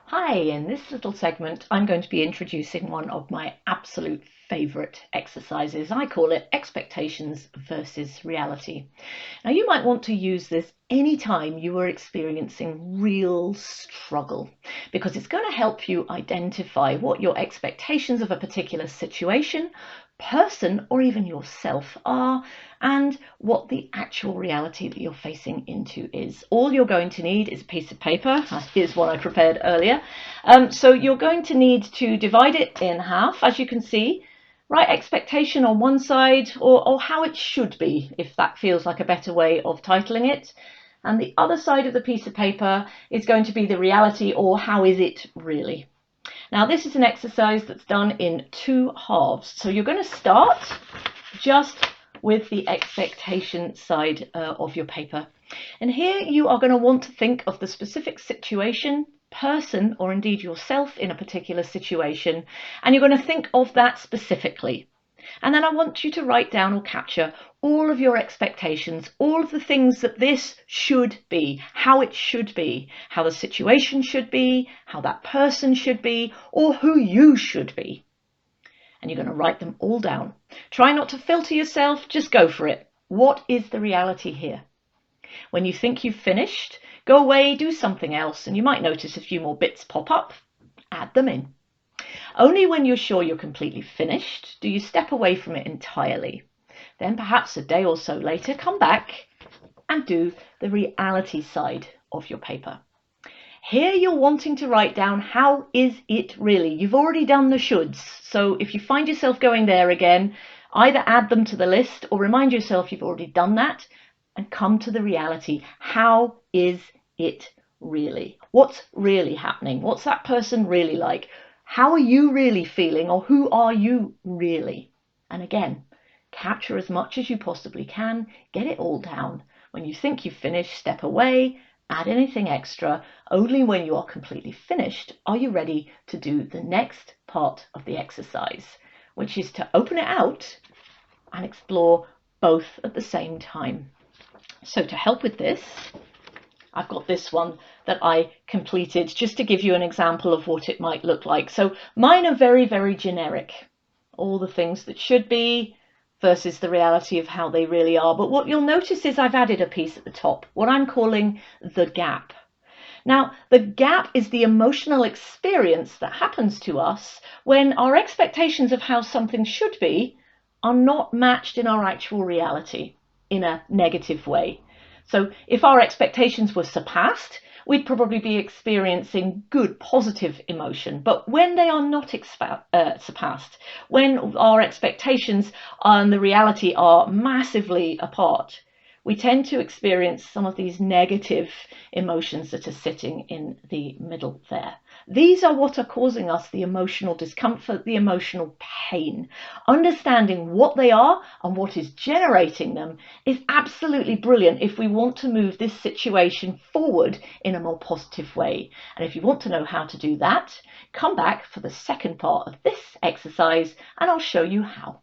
Hi, in this little segment, I'm going to be introducing one of my absolute favourite exercises. I call it expectations versus reality. Now, you might want to use this anytime you are experiencing real struggle, because it's going to help you identify what your expectations of a particular situation, person, or even yourself are, and what the actual reality that you're facing into is. All you're going to need is a piece of paper. Here's one I prepared earlier. So you're going to need to divide it in half, as you can see. Write expectation on one side, or how it should be, if that feels like a better way of titling it. And the other side of the piece of paper is going to be the reality, or how is it really. Now, this is an exercise that's done in two halves. So you're going to start just with the expectation side of your paper. And here you are going to want to think of the specific situation, person, or indeed yourself in a particular situation. And you're going to think of that specifically. And then I want you to write down or capture all of your expectations, all of the things that this should be, how it should be, how the situation should be, how that person should be, or who you should be. And you're going to write them all down. Try not to filter yourself, just go for it. What is the reality here? When you think you've finished, go away, do something else, and you might notice a few more bits pop up. Add them in. Only when you're sure you're completely finished do you step away from it entirely. Then perhaps a day or so later, come back and do the reality side of your paper. Here you're wanting to write down how is it really. You've already done the shoulds, so if you find yourself going there again, either add them to the list or remind yourself you've already done that and come to the reality. How is it really? What's really happening? What's that person really like? How are you really feeling, or who are you really? And again, capture as much as you possibly can, get it all down. When you think you've finished, step away, add anything extra. Only when you are completely finished are you ready to do the next part of the exercise, which is to open it out and explore both at the same time. So to help with this, I've got this one that I completed just to give you an example of what it might look like. So mine are very, very generic. All the things that should be versus the reality of how they really are. But what you'll notice is I've added a piece at the top, what I'm calling the gap. Now, the gap is the emotional experience that happens to us when our expectations of how something should be are not matched in our actual reality in a negative way. So if our expectations were surpassed, we'd probably be experiencing good, positive emotion. But when they are not surpassed, when our expectations and the reality are massively apart, we tend to experience some of these negative emotions that are sitting in the middle there. These are what are causing us the emotional discomfort, the emotional pain. Understanding what they are and what is generating them is absolutely brilliant if we want to move this situation forward in a more positive way. And if you want to know how to do that, come back for the second part of this exercise and I'll show you how.